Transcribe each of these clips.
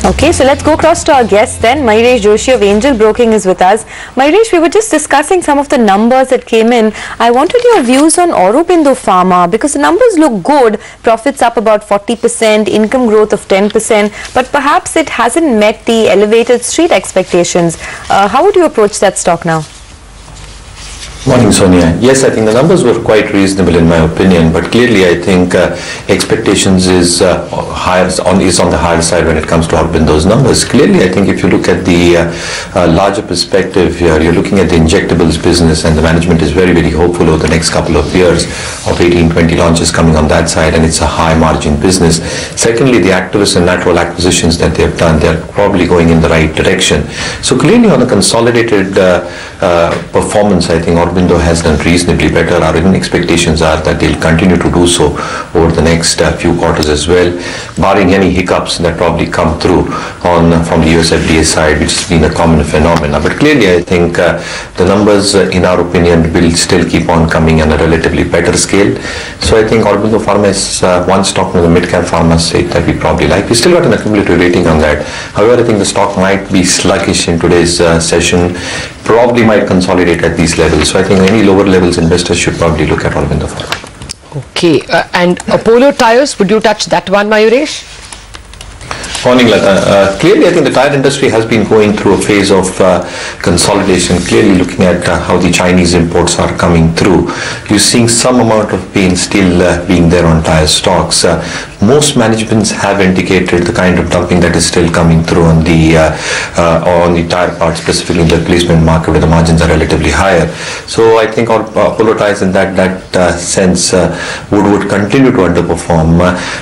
Okay, so let's go across to our guest then. Mayuresh Joshi of Angel Broking is with us. Mayuresh, we were just discussing some of the numbers that came in. I wanted your views on Aurobindo Pharma because the numbers look good. Profits up about 40%, income growth of 10%, but perhaps it hasn't met the elevated street expectations. How would you approach that stock now? Morning, Sonia. Yes, I think the numbers were quite reasonable in my opinion, but clearly I think expectations is on the higher side when it comes to Aurobindo's numbers. Clearly, I think if you look at the larger perspective here, you're looking at the injectables business, and the management is very, very hopeful over the next couple of years of 18-20 launches coming on that side, and it's a high margin business. Secondly, the Actavis and Natural acquisitions that they've done, they're probably going in the right direction. So clearly on a consolidated performance, I think Aurobindo has done reasonably better. Our expectations are that they'll continue to do so over the next few quarters as well, barring any hiccups that probably come through from the US FDA side, which has been a common phenomena. But clearly I think the numbers, in our opinion, will still keep on coming on a relatively better scale. So I think Aurobindo Pharma is one stock in the mid-cap pharma state that we probably like. We still got an accumulative rating on that. However, I think the stock might be sluggish in today's session, probably might consolidate at these levels. So I think any lower levels investors should probably look at Aurobindo Pharma. Okay, and Apollo Tyres, would you touch that one, Mayuresh? Morning, Lata. Clearly, I think the tire industry has been going through a phase of consolidation. Clearly, looking at how the Chinese imports are coming through, you're seeing some amount of pain still being there on tire stocks. Most managements have indicated the kind of dumping that is still coming through on the tire part, specifically in the replacement market, where the margins are relatively higher. So I think Apollo Tyres in that sense would continue to underperform.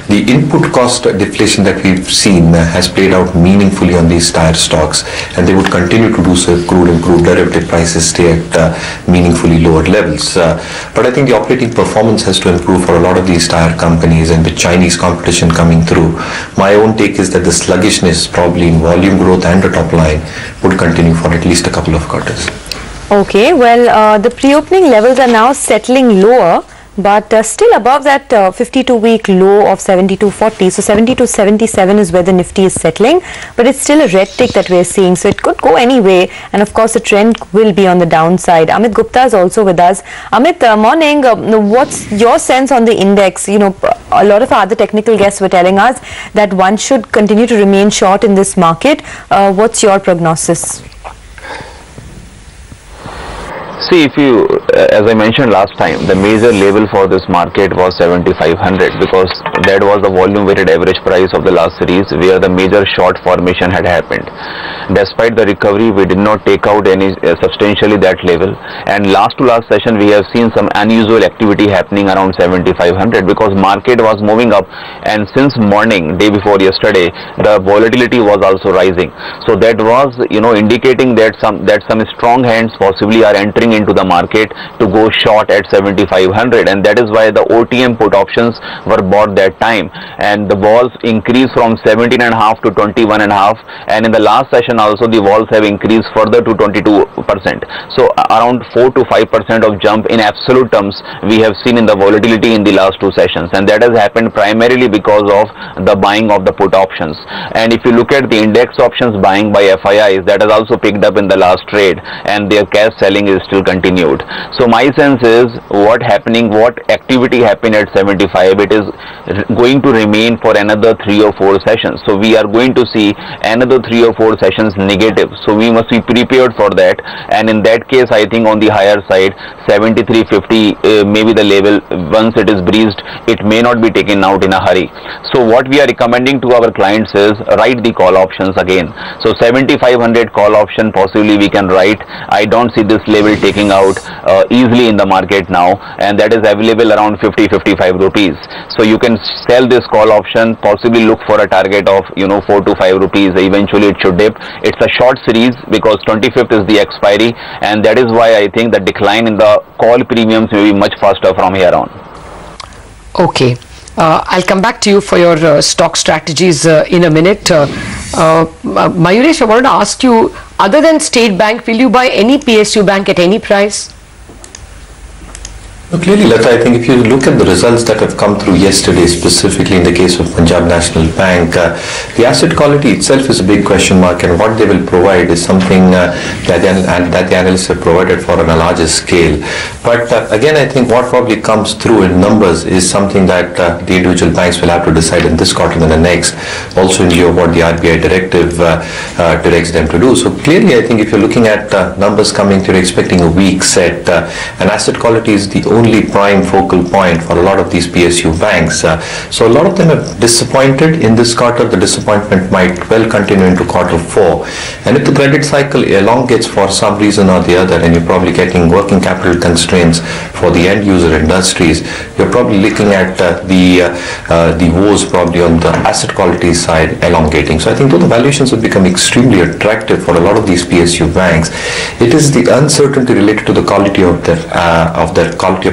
The input cost deflation that we've seen has played out meaningfully on these tire stocks, and they would continue to do so if crude and crude derivative prices stay at meaningfully lower levels. But I think the operating performance has to improve for a lot of these tire companies, and with Chinese competition coming through, my own take is that the sluggishness probably in volume growth and the top line would continue for at least a couple of quarters. Okay, well, the pre-opening levels are now settling lower, but still above that 52-week low of 72.40. So 72.77 is where the Nifty is settling, but it's still a red tick that we're seeing. So it could go anyway, and of course the trend will be on the downside. Amit Gupta is also with us. Amit, morning. What's your sense on the index? You know, a lot of our other technical guests were telling us that one should continue to remain short in this market. What's your prognosis? See, if you, as I mentioned last time, the major level for this market was 7,500 because that was the volume weighted average price of the last series where the major short formation had happened. Despite the recovery, we did not take out any substantially that level, and last to last session we have seen some unusual activity happening around 7,500 because market was moving up, and since morning, day before yesterday, the volatility was also rising. So that was, you know, indicating that some strong hands possibly are entering into the market to go short at 7,500, and that is why the OTM put options were bought that time, and the vols increased from 17.5 to 21.5, and in the last session also the vols have increased further to 22%. So around 4 to 5% of jump in absolute terms we have seen in the volatility in the last two sessions, and that has happened primarily because of the buying of the put options. And if you look at the index options buying by FIIs, that has also picked up in the last trade, and their cash selling is still continued. So my sense is what activity happened at 75, it is going to remain for another 3 or 4 sessions. So we are going to see another 3 or 4 sessions negative. So we must be prepared for that, and in that case I think on the higher side 73.50 maybe the level. Once it is breached, it may not be taken out in a hurry. So what we are recommending to our clients is write the call options again. So 7,500 call option possibly we can write. I don't see this level taking out easily in the market now, and that is available around 50-55 rupees. So you can sell this call option, possibly look for a target of 4 to 5 rupees. Eventually it should dip. It's a short series because 25th is the expiry, and that is why I think the decline in the call premiums may be much faster from here on. Okay, I'll come back to you for your stock strategies in a minute. Mayuresh, I wanted to ask you, other than State Bank, will you buy any PSU bank at any price? Clearly, Lata, I think if you look at the results that have come through yesterday, specifically in the case of Punjab National Bank, the asset quality itself is a big question mark, and what they will provide is something that the analysts have provided for on a larger scale. But again, I think what probably comes through in numbers is something that the individual banks will have to decide in this quarter and the next, also in view of what the RBI directive directs them to do. So clearly, I think if you're looking at numbers coming through, expecting a weak set, and asset quality is the only prime focal point for a lot of these PSU banks. So a lot of them are disappointed in this quarter. The disappointment might well continue into quarter 4. And if the credit cycle elongates for some reason or the other, and you're probably getting working capital constraints for the end user industries, you're probably looking at the woes probably on the asset quality side elongating. So I think though the valuations will become extremely attractive for a lot of these PSU banks, it is the uncertainty related to the quality of their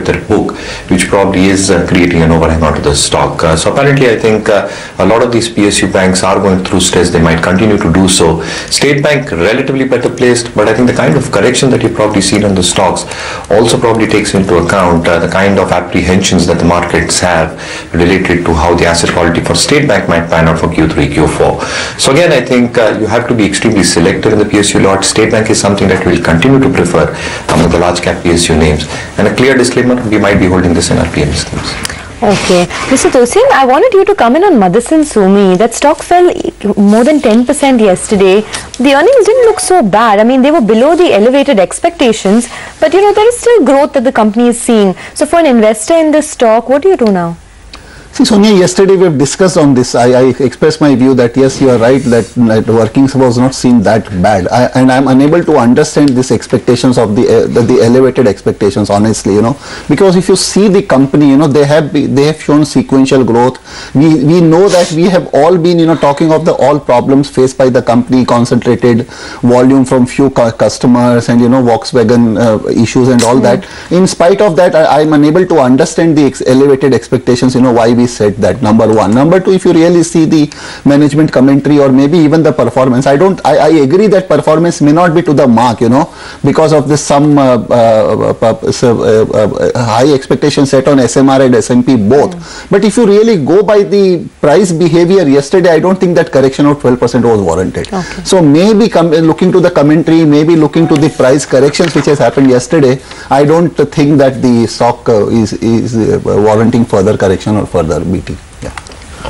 book, which probably is creating an overhang onto the stock. So apparently, I think a lot of these PSU banks are going through stress. They might continue to do so. State Bank relatively better placed, but I think the kind of correction that you've probably seen on the stocks also probably takes into account the kind of apprehensions that the markets have related to how the asset quality for State Bank might pan out for Q3, Q4. So again, I think you have to be extremely selective in the PSU lot. State Bank is something that we will continue to prefer among the large cap PSU names. And a clear disclaimer, we might be holding this in our PM schemes. Okay. Mr. Tosin, I wanted you to comment on Motherson Sumi. That stock fell more than 10% yesterday. The earnings didn't look so bad. I mean, they were below the elevated expectations, but you know, there is still growth that the company is seeing. So for an investor in this stock, what do you do now? See, Sonia, yesterday we have discussed on this. I expressed my view that yes, you are right that workings was not seen that bad, and I am unable to understand these expectations of the elevated expectations, honestly, you know, because if you see the company, you know, they have shown sequential growth. We know that we have all been, you know, talking of the all problems faced by the company, concentrated volume from few customers, and you know, Volkswagen issues and all that. In spite of that, I am unable to understand the elevated expectations, you know, why we said that, number one. Number two, if you really see the management commentary or maybe even the performance, I agree that performance may not be to the mark, you know, because of this some high expectation set on SMR and S&P both. But if you really go by the price behavior yesterday, I don't think that correction of 12% was warranted. Okay. So maybe looking to the commentary, maybe looking to the price corrections which has happened yesterday, I don't think that the stock is warranting further correction or further beating. Yeah.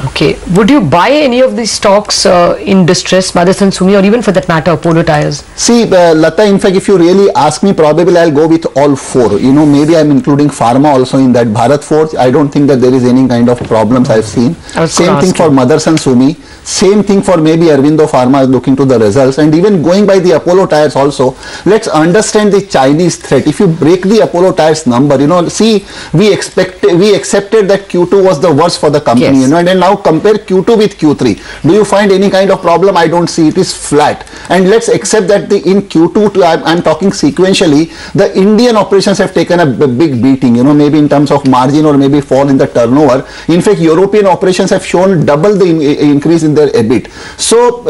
Okay. Would you buy any of these stocks in distress, Motherson Sumi, or even for that matter, Apollo Tyres? See, Lata, in fact, if you really ask me, probably I'll go with all four. You know, maybe I'm including Pharma also in that. Bharat Forge, I don't think that there is any kind of problems I've seen. Same thing for Motherson Sumi. Same thing for maybe Aurobindo Pharma looking to the results, and even going by the Apollo Tyres also. Let's understand the Chinese threat. If you break the Apollo Tyres number, you know, see, we accepted that Q2 was the worst for the company, yes, you know, and then now compare Q2 with Q3. Do you find any kind of problem? I don't see. It is flat. And let's accept that in Q2, I'm talking sequentially, the Indian operations have taken a big beating, you know, maybe in terms of margin or maybe fall in the turnover. In fact, European operations have shown double the increase in their EBIT. So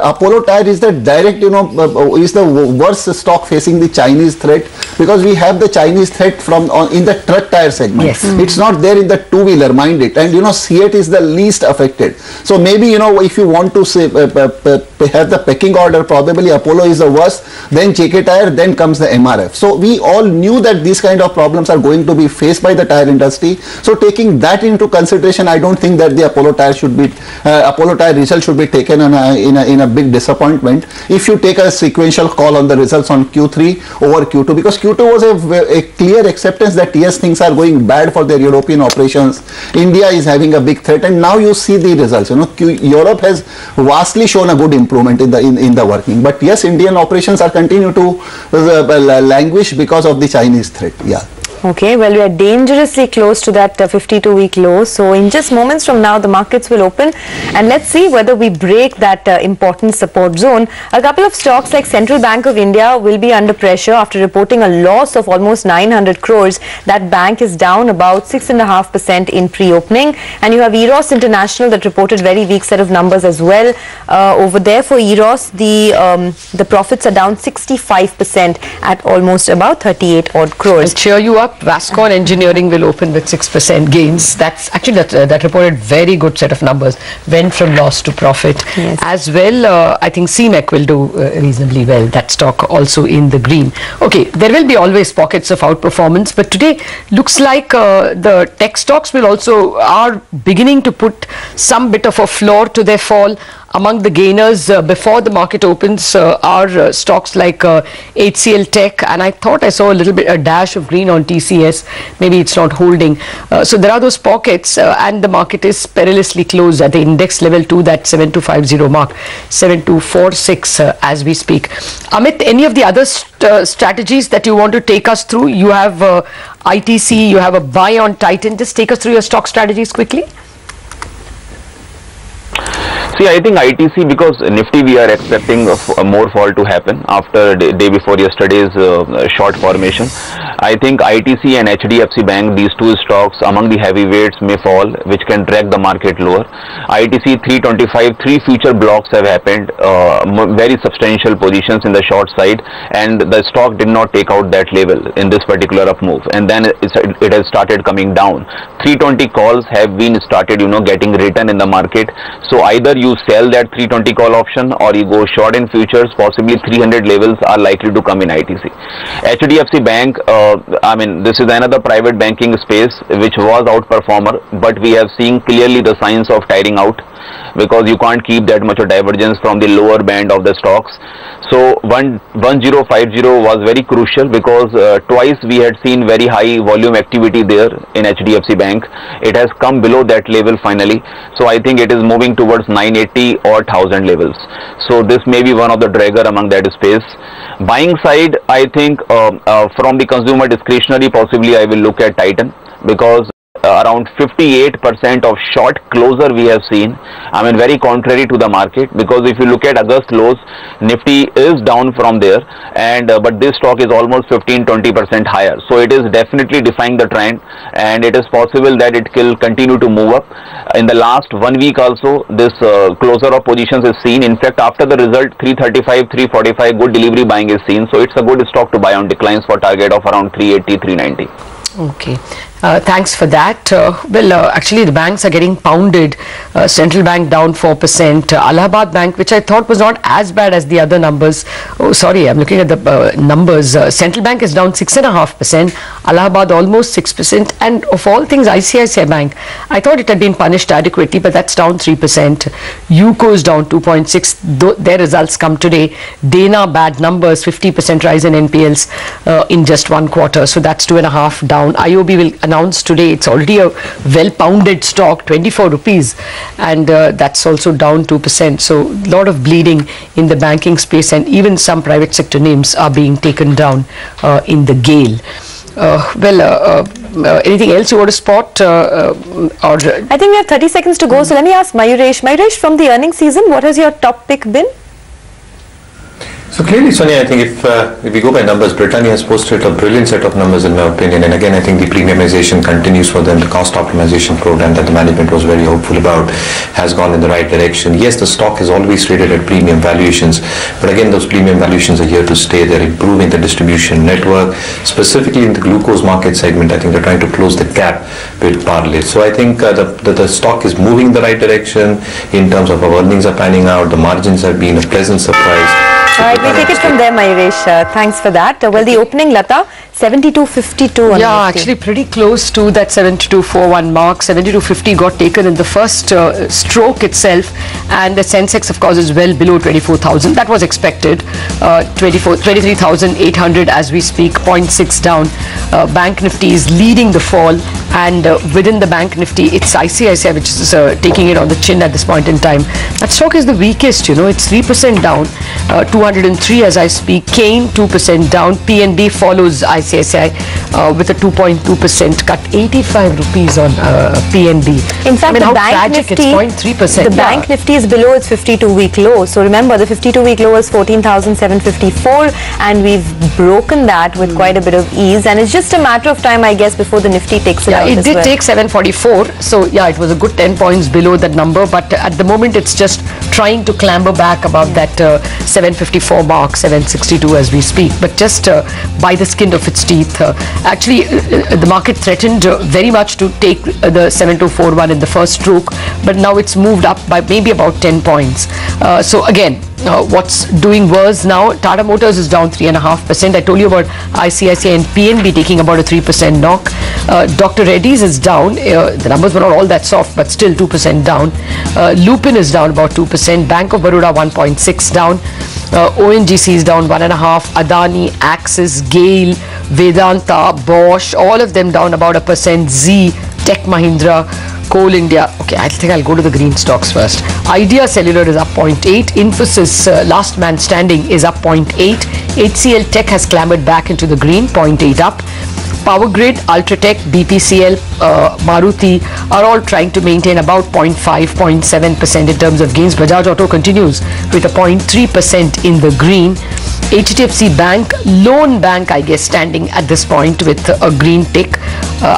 Apollo Tyres is the direct, you know, is the worst stock facing the Chinese threat, because we have the Chinese threat from in the truck tire segment. Yes. It's not there in the two-wheeler, mind it. And you know, CEAT is the least affected. So maybe, you know, if you want to say have the pecking order, probably Apollo is the worst, then JK Tyre, then comes the MRF. So we all knew that these kind of problems are going to be faced by the tire industry. So taking that into consideration, I don't think that the Apollo Tyre should be Apollo Tyre result should be taken in a big disappointment. If you take a sequential call on the results on Q3 over Q2, because Q2 was a clear acceptance that yes, things are going bad for their European operations. India is having a big threat, and now you see the results. You know, Europe has vastly shown a good improvement in the working, but yes, Indian operations are continue to languish because of the Chinese threat. Yeah. Okay, well, we are dangerously close to that 52-week low. So in just moments from now, the markets will open, and let's see whether we break that important support zone. A couple of stocks like Central Bank of India will be under pressure after reporting a loss of almost 900 crores. That bank is down about 6.5% in pre-opening. And you have Eros International that reported very weak set of numbers as well. Over there for Eros, the profits are down 65% at almost about 38 odd crores. I'll cheer you up. up. Vascon Engineering will open with 6% gains. That's actually that reported very good set of numbers. Went from loss to profit. Yes. As well, I think CMEC will do reasonably well. That stock also in the green. Okay, there will be always pockets of outperformance, but today looks like the tech stocks are beginning to put some bit of a floor to their fall. Among the gainers before the market opens are stocks like HCL Tech, and I thought I saw a dash of green on TCS. Maybe it's not holding. So there are those pockets, and the market is perilously close at the index level to that 7250 mark, 7246 as we speak. Amit, any of the other strategies that you want to take us through? You have ITC, you have a buy on Titan. Just take us through your stock strategies quickly. See, I think ITC, because Nifty we are expecting a more fall to happen after day before yesterday's short formation. I think ITC and HDFC Bank, these two stocks among the heavyweights may fall, which can drag the market lower. ITC 325, 3 future blocks have happened, very substantial positions in the short side, and the stock did not take out that level in this particular up move, and then it has started coming down. 320 calls have been started, getting written in the market. So either you sell that 320 call option or you go short in futures. Possibly 300 levels are likely to come in ITC. HDFC Bank, this is another private banking space which was outperformer, but we have seen clearly the signs of tiring out, because you can't keep that much of divergence from the lower band of the stocks. So 1050 was very crucial, because twice we had seen very high volume activity there in HDFC Bank. It has come below that level finally. So I think it is moving towards 980 or 1000 levels. So this may be one of the dragger among that space. Buying side, I think from the consumer discretionary, possibly I will look at Titan, because around 58% of short closer we have seen. Very contrary to the market, because if you look at August lows, Nifty is down from there, and but this stock is almost 15-20% higher. So it is definitely defying the trend, and it is possible that it will continue to move up. In the last 1 week also, this closer of positions is seen. In fact, after the result, 335, 345, good delivery buying is seen. So it's a good stock to buy on declines for target of around 380, 390. Okay. Thanks for that. Actually the banks are getting pounded. Central Bank down 4%. Allahabad Bank, which I thought was not as bad as the other numbers. Oh, sorry, I'm looking at the numbers. Central Bank is down 6.5%. Allahabad almost 6%. And of all things, ICICI Bank, I thought it had been punished adequately, but that's down 3%. UCO is down 2.6%. Their results come today. Dana, bad numbers, 50% rise in NPLs in just 1 quarter. So that's 2.5% down. IOB will announced today. It's already a well-pounded stock, 24 rupees, and that's also down 2%. So a lot of bleeding in the banking space, and even some private sector names are being taken down in the gale. Anything else you want to spot? I think we have 30 seconds to go, so let me ask Mayuresh. Mayuresh, from the earnings season, what has your top pick been? So clearly, Sonia, I think if we go by numbers, Britannia has posted a brilliant set of numbers in my opinion. And again, I think the premiumization continues for them. The cost optimization program that the management was very hopeful about has gone in the right direction. Yes, the stock is always traded at premium valuations, but again, those premium valuations are here to stay. They're improving the distribution network, specifically in the glucose market segment. I think they're trying to close the gap with Parle. So I think the stock is moving in the right direction in terms of our earnings are panning out. The margins have been a pleasant surprise. All right, we take it from there, Mayuresh. Thanks for that. The opening, Lata, 72.52 on Yeah, Nifty. actually pretty close to that 72.41 mark. 72.50 got taken in the first stroke itself, and the Sensex, of course, is well below 24,000. That was expected. 23,800 as we speak, 0.6 down. Bank Nifty is leading the fall, and within the Bank Nifty, it's ICICI which is taking it on the chin at this point in time. That stock is the weakest, it's 3% down. 203 as I speak. Kane 2% down. PNB follows ICICI with a 2.2% cut. 85 rupees on PNB. In fact, the how Bank tragic, Nifty, it's 0.3%. the Bank Nifty is below its 52-week low. So remember, the 52-week low is 14,754, and we've broken that with quite a bit of ease. And it's just a matter of time, I guess, before the Nifty takes it out. It as did well. take 744. So yeah, it was a good 10 points below that number. But at the moment, it's just trying to clamber back above that 754 mark, 762 as we speak. But just by the skin of its its teeth. Actually, the market threatened very much to take the 7241 in the first stroke, but now it's moved up by maybe about 10 points. So again, what's doing worse now? Tata Motors is down 3.5%. I told you about ICICI and PNB taking about a 3% knock. Dr. Reddy's is down. The numbers were not all that soft, but still 2% down. Lupin is down about 2%. Bank of Baroda 1.6 down. ONGC is down 1.5%. Adani, Axis, GAIL, Vedanta, Bosch, all of them down about 1%. Z, Tech Mahindra, Coal India. Okay, I think I'll go to the green stocks first. Idea Cellular is up 0.8. Infosys, last man standing, is up 0.8. HCL Tech has clambered back into the green, 0.8 up. Power Grid, Ultratech, BPCL, Maruti are all trying to maintain about 0.5, 0.7% in terms of gains. Bajaj Auto continues with a 0.3% in the green. HDFC Bank, lone bank, I guess, standing at this point with a green tick,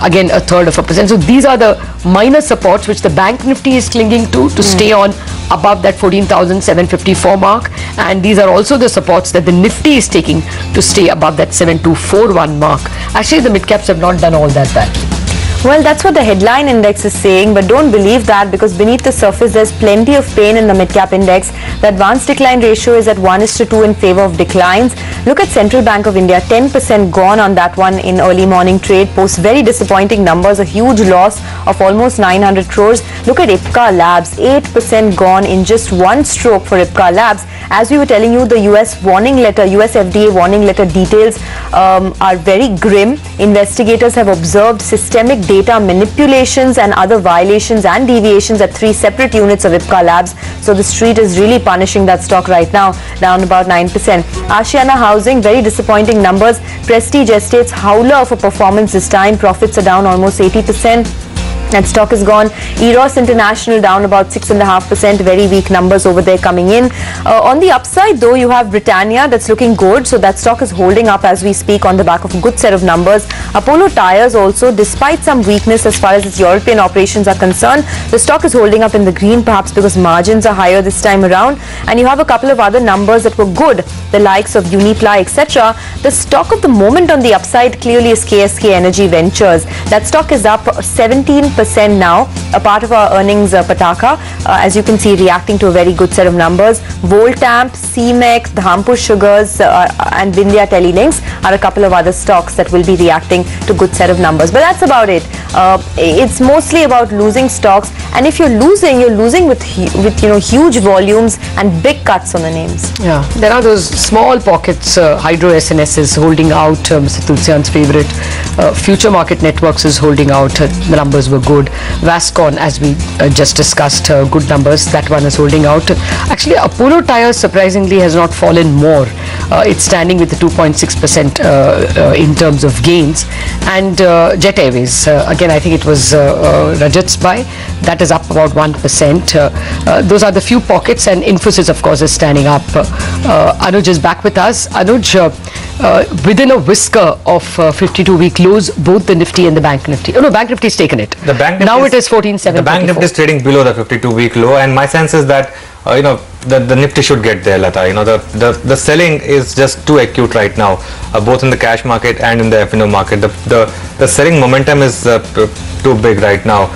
again a third of a percent. So these are the minor supports which the Bank Nifty is clinging to stay on above that 14,754 mark, and these are also the supports that the Nifty is taking to stay above that 7241 mark. Actually, the mid caps have not done all that badly. Well, that's what the headline index is saying, but don't believe that, because beneath the surface there's plenty of pain in the mid-cap index. The advanced decline ratio is at 1:2 in favor of declines. Look at Central Bank of India, 10% gone on that one in early morning trade, posts very disappointing numbers, a huge loss of almost 900 crores. Look at Ipca Labs, 8% gone in just one stroke for Ipca Labs. As we were telling you, the US warning letter, US FDA warning letter details are very grim. Investigators have observed systemic data manipulations and other violations and deviations at 3 separate units of Ipca Labs. So the street is really punishing that stock right now, down about 9%. Ashiana Housing, very disappointing numbers. Prestige Estates, howler of a performance this time. Profits are down almost 80%. That stock is gone. Eros International down about 6.5%. Very weak numbers over there coming in. On the upside, though, you have Britannia that's looking good. So that stock is holding up as we speak on the back of a good set of numbers. Apollo Tyres also, despite some weakness as far as its European operations are concerned, the stock is holding up in the green, perhaps because margins are higher this time around. And you have a couple of other numbers that were good, the likes of Uniply, etc. The stock of the moment on the upside clearly is KSK Energy Ventures. That stock is up 17% now, a part of our earnings Pataka, as you can see, reacting to a very good set of numbers. Voltamp, CMEX, Dhampur Sugars and Vindhya Telelinks are a couple of other stocks that will be reacting to good set of numbers. But that's about it. It's mostly about losing stocks, and if you're losing with huge volumes and big cuts on the names. Yeah, there are those small pockets. Hydro SNS is holding out, Mr. Tulsian's favorite. Future Market Networks is holding out. The numbers were good. Vascon, as we just discussed, good numbers. That one is holding out. Actually, Apollo Tyres surprisingly has not fallen more. It's standing with the 2.6% in terms of gains. And Jet Airways, again, I think it was Rajat's buy. That is up about 1%. Those are the few pockets, and Infosys, of course, is standing up. Anuj is back with us. Anuj, within a whisker of 52-week lows, both the Nifty and the Bank Nifty. Oh no, Bank Nifty has taken it. The Bank Nifty now it is 14,744. The Bank Nifty is trading below the 52-week low, and my sense is that the Nifty should get there, Lata. The selling is just too acute right now, both in the cash market and in the F&O market. The selling momentum is too big right now.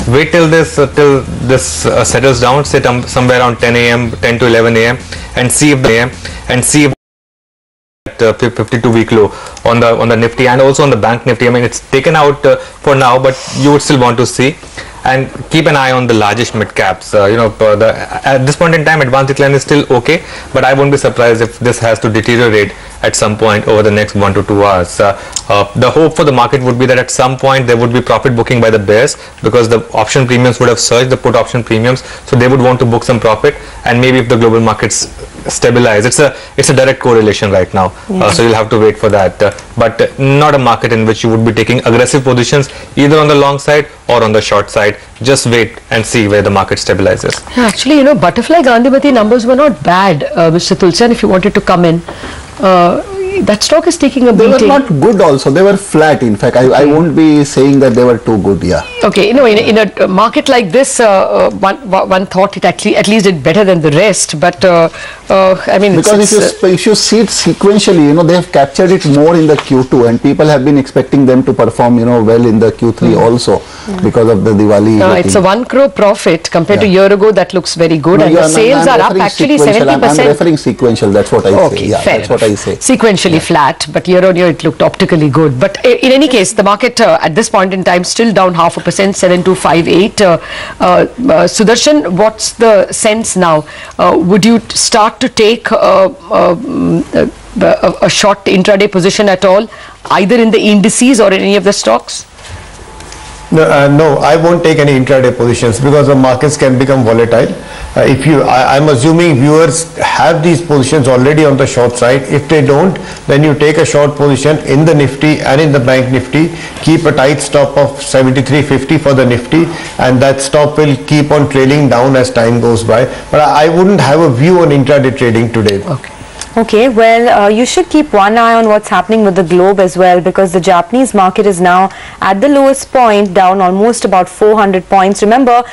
Wait till this settles down, sit somewhere around 10 a.m., 10 to 11 a.m. and see if the 52-week low on the Nifty and also on the Bank Nifty. I mean, it's taken out for now, but you would still want to see. And keep an eye on the largest mid caps. At this point in time, advanced decline is still okay, but I won't be surprised if this has to deteriorate at some point over the next 1 to 2 hours. The hope for the market would be that at some point there would be profit booking by the bears, because the option premiums would have surged, the put option premiums, so they would want to book some profit. And maybe if the global markets stabilize, it's a direct correlation right now. So you'll have to wait for that. But not a market in which you would be taking aggressive positions either on the long side or on the short side. Just wait and see where the market stabilizes. Actually, Butterfly Gandhimati numbers were not bad, Mr. Tulsian, if you wanted to come in. that stock is taking a beating. They were not good also. They were flat. In fact, I won't be saying that they were too good. Yeah. Okay. You know, in a market like this, one thought it at least did better than the rest. But I mean, because if you see it sequentially, you know, they have captured it more in the Q2, and people have been expecting them to perform, you know, well in the Q3 also because of the Diwali. It's a 1 crore profit compared to a year ago. That looks very good, no, and the sales are up actually 70%. I'm referring sequential. That's what I say. Yeah, that's what I say. Sequentially flat, but year on year it looked optically good. But in any case, the market at this point in time still down 0.5%, 7258. Sudarshan, what's the sense now? Would you start to take a short intraday position at all, either in the indices or in any of the stocks? No, I won't take any intraday positions because the markets can become volatile. I'm assuming viewers have these positions already on the short side. If they don't, then you take a short position in the Nifty and in the Bank Nifty. Keep a tight stop of 73.50 for the Nifty, and that stop will keep on trailing down as time goes by. But I wouldn't have a view on intraday trading today. Okay, well, you should keep one eye on what's happening with the globe as well, because the Japanese market is now at the lowest point, down almost about 400 points. Remember,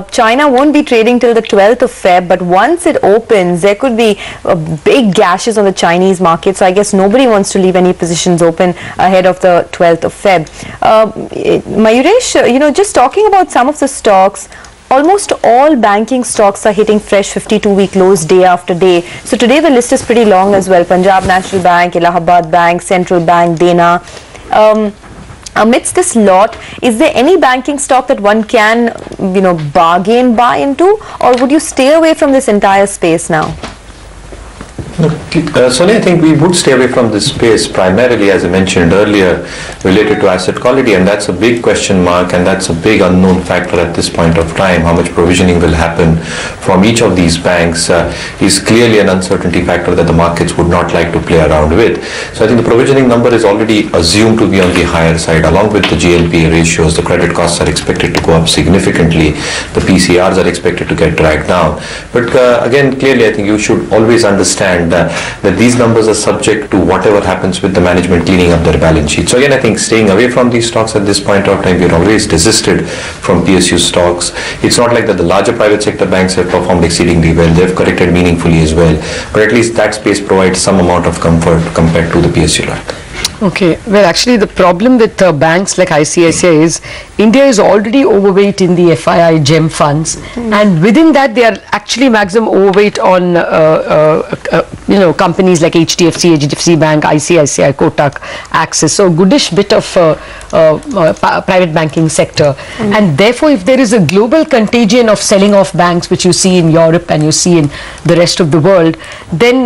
China won't be trading till the 12th of Feb, but once it opens, there could be big gashes on the Chinese market. So I guess nobody wants to leave any positions open ahead of the 12th of Feb. Mayuresh, you know, just talking about some of the stocks, almost all banking stocks are hitting fresh 52-week lows day after day. So today the list is pretty long as well. Punjab National Bank, Allahabad Bank, Central Bank, Dena. Amidst this lot, is there any banking stock that one can, you know, bargain buy into, or would you stay away from this entire space now? Sonia, I think we would stay away from this space primarily, as I mentioned earlier, related to asset quality, and that's a big question mark, and that's a big unknown factor at this point of time. How much provisioning will happen from each of these banks is clearly an uncertainty factor that the markets would not like to play around with. So I think the provisioning number is already assumed to be on the higher side. Along with the GNPA ratios, the credit costs are expected to go up significantly. The PCRs are expected to get dragged down. But again, clearly I think you should always understand that these numbers are subject to whatever happens with the management cleaning up their balance sheet. So again, I think staying away from these stocks at this point of time, we're always desisted from PSU stocks. It's not like that the larger private sector banks have performed exceedingly well. They've corrected meaningfully as well. But at least that space provides some amount of comfort compared to the PSU lot. Okay, well actually the problem with banks like ICICI is India is already overweight in the FII GEM funds, and within that they are actually maximum overweight on you know, companies like HDFC, HDFC Bank, ICICI, Kotak, Axis, so goodish bit of private banking sector, and therefore if there is a global contagion of selling off banks, which you see in Europe and you see in the rest of the world, then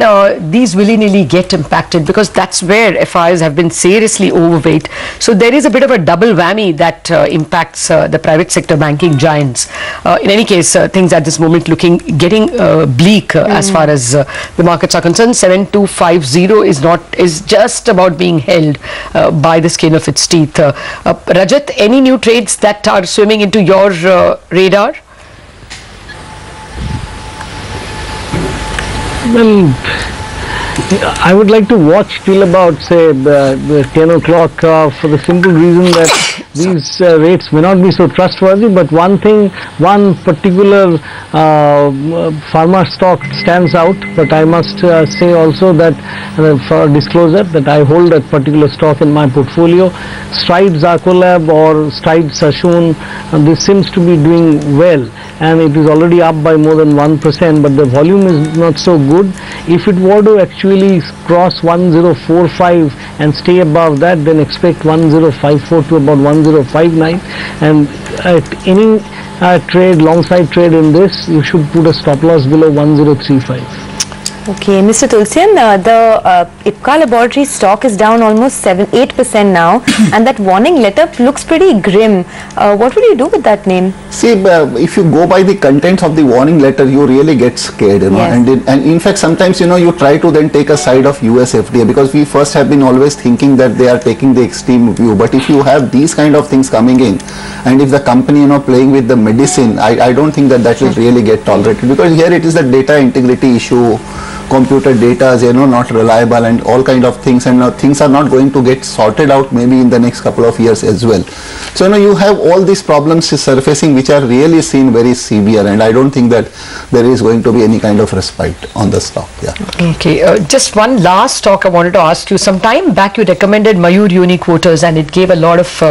these willy-nilly get impacted, because that's where FIs have been seriously overweight. So there is a bit of a double whammy that impacts the private sector banking giants. In any case, things at this moment getting bleak as far as the markets are concerned. 7250 is just about being held by the skin of its teeth. Rajat, any new trades that are swimming into your radar? Well, I would like to watch till about, say, 10 o'clock for the simple reason that these rates may not be so trustworthy, but one particular pharma stock stands out. But I must say also that for disclosure that I hold that particular stock in my portfolio. Strides Arcolab or Strides Sassoon, this seems to be doing well, and it is already up by more than 1%, but the volume is not so good. If it were to actually cross 1045 and stay above that, then expect 1054 to about 1059, and at any trade, long side trade in this, you should put a stop loss below 1035. Okay, Mr. Tulsian, the Ipca Laboratories stock is down almost 8% now, and that warning letter looks pretty grim. What would you do with that name? See, if you go by the contents of the warning letter, you really get scared, you know. Yes. And in fact, sometimes, you know, you try to then take a side of US FDA, because we first have been always thinking that they are taking the extreme view. But if you have these kind of things coming in, and if the company, you know, playing with the medicine, I don't think that will really get tolerated, because here it is the data integrity issue computer data is, not reliable and all kind of things, and things are not going to get sorted out maybe in the next couple of years as well. So, you have all these problems surfacing which are really seen very severe, and I don't think that there is going to be any kind of respite on the stock. Yeah. Okay, just one last talk I wanted to ask you. Some time back you recommended Mayur Uniquoters and it gave a lot of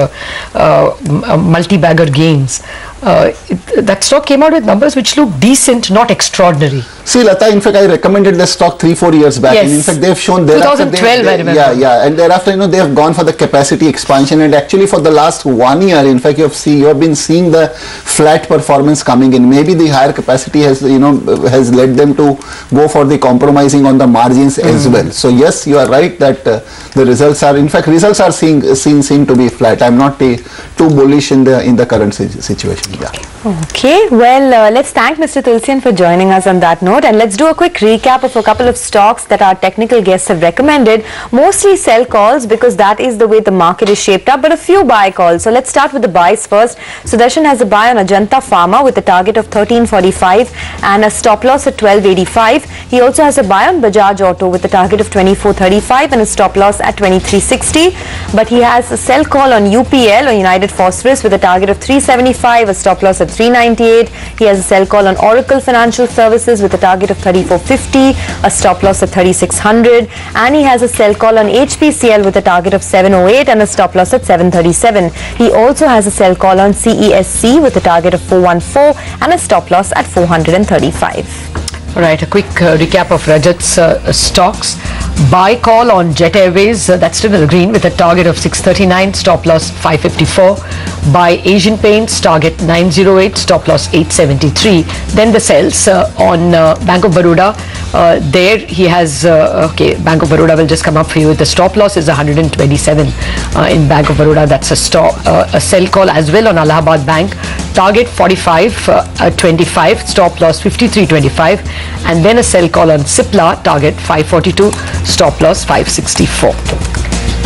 multi-bagger gains. That stock came out with numbers which look decent, not extraordinary. See, Lata, in fact, I recommended the stock 3-4 years back. Yes. And in fact, they have shown 2012, I remember. Yeah. And thereafter, they have gone for the capacity expansion. And actually, for the last 1 year, in fact, you have been seeing the flat performance coming in. Maybe the higher capacity has, has led them to go for the compromising on the margins as well. So yes, you are right that the results are, in fact, results are seem to be flat. I'm not too bullish in the current situation. Yeah. Okay, well, let's thank Mr. Tulsian for joining us on that note, and let's do a quick recap of a couple of stocks that our technical guests have recommended. Mostly sell calls because that is the way the market is shaped up, but a few buy calls. So let's start with the buys first. Sudarshan has a buy on Ajanta Pharma with a target of 1345 and a stop loss at 1285. He also has a buy on Bajaj Auto with a target of 2435 and a stop loss at 2360. But he has a sell call on UPL or United Phosphorus with a target of 375, a stop loss at 398. He has a sell call on Oracle Financial Services with a target of 3450, a stop loss at 3600, and he has a sell call on HPCL with a target of 708 and a stop loss at 737. He also has a sell call on CESC with a target of 414 and a stop loss at 435. Right, a quick recap of Rajat's stocks. Buy call on Jet Airways, that's still in the green with a target of 639, stop loss 554. Buy Asian Paints, target 908, stop loss 873. Then the sells on Bank of Baroda. There he has, okay, Bank of Baroda will just come up for you. The stop loss is 127 in Bank of Baroda. That's a sell call as well on Allahabad Bank. Target 45.25, stop loss 53.25, and then a sell call on Cipla, target 542, stop loss 564.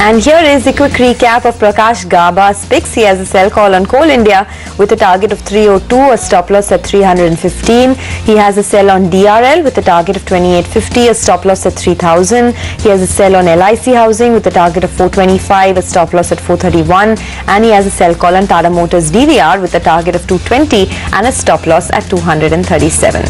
And here is a quick recap of Prakash Gaba's picks. He has a sell call on Coal India with a target of 302, a stop loss at 315. He has a sell on DRL with a target of 2850, a stop loss at 3000. He has a sell on LIC Housing with a target of 425, a stop loss at 431. And he has a sell call on Tata Motors DVR with a target of 220 and a stop loss at 237.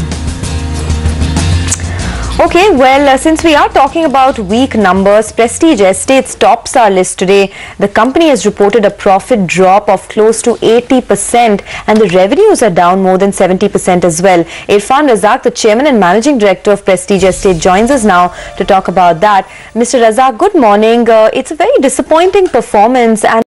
Okay, well, since we are talking about weak numbers, Prestige Estates tops our list today. The company has reported a profit drop of close to 80% and the revenues are down more than 70% as well. Irfan Razak, the chairman and managing director of Prestige Estate, joins us now to talk about that. Mr. Razak, good morning. It's a very disappointing performance and